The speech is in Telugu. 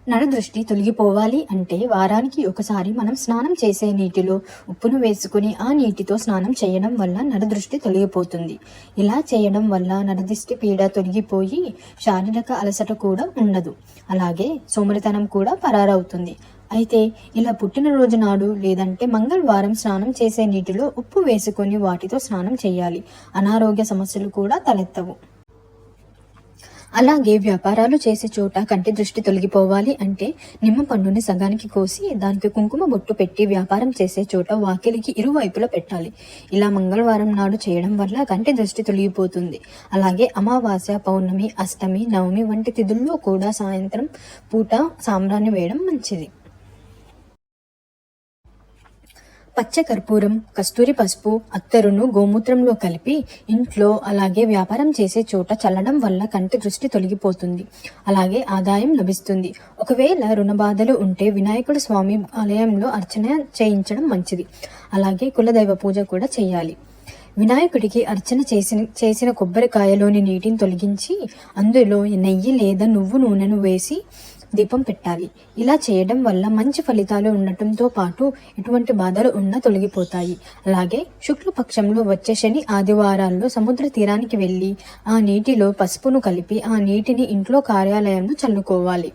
నరదృష్టి తొలగిపోవాలి అంటే వారానికి ఒకసారి మనం స్నానం చేసే నీటిలో ఉప్పును వేసుకుని ఆ నీటితో స్నానం చేయడం వల్ల నరదృష్టి తొలగిపోతుంది. ఇలా చేయడం వల్ల నరదృష్టి పీడ తొలగిపోయి శారీరక అలసట కూడా ఉండదు. అలాగే సోమరితనం కూడా పరారవుతుంది. అయితే ఇలా పుట్టినరోజు నాడు లేదంటే మంగళవారం స్నానం చేసే నీటిలో ఉప్పు వేసుకొని వాటితో స్నానం చేయాలి. అనారోగ్య సమస్యలు కూడా తలెత్తవు. అలాగే వ్యాపారాలు చేసే చోట కంటి దృష్టి తొలగిపోవాలి అంటే నిమ్మ పండుని సగానికి కోసి దానికి కుంకుమ బొట్టు పెట్టి వ్యాపారం చేసే చోట వాకిలికి ఇరువైపులా పెట్టాలి. ఇలా మంగళవారం నాడు చేయడం వల్ల కంటి దృష్టి తొలగిపోతుంది. అలాగే అమావాస్య, పౌర్ణమి, అష్టమి, నవమి వంటి తిథుల్లో కూడా సాయంత్రం పూట సాంబ్రాణి వేయడం మంచిది. పచ్చ కర్పూరం, కస్తూరి పసుపు, అత్తరును గోమూత్రంలో కలిపి ఇంట్లో అలాగే వ్యాపారం చేసే చోట చల్లడం వల్ల కంటి దృష్టి తొలగిపోతుంది. అలాగే ఆదాయం లభిస్తుంది. ఒకవేళ రుణ బాధలు ఉంటే వినాయకుడి స్వామి ఆలయంలో అర్చన చేయించడం మంచిది. అలాగే కులదైవ పూజ కూడా చేయాలి. వినాయకుడికి అర్చన చేసిన కొబ్బరికాయలోని నీటిని తొలగించి అందులో నెయ్యి లేదా నువ్వు నూనెను వేసి దీపం పెట్టాలి. ఇలా చేయడం వల్ల మంచి ఫలితాలు ఉండటంతో పాటు ఎటువంటి బాధలు ఉన్నా తొలగిపోతాయి. అలాగే శుక్లపక్షంలో వచ్చే శని ఆదివారాల్లో సముద్ర తీరానికి వెళ్ళి ఆ నీటిలో పసుపును కలిపి ఆ నీటిని ఇంట్లో కార్యాలయంలో చల్లుకోవాలి.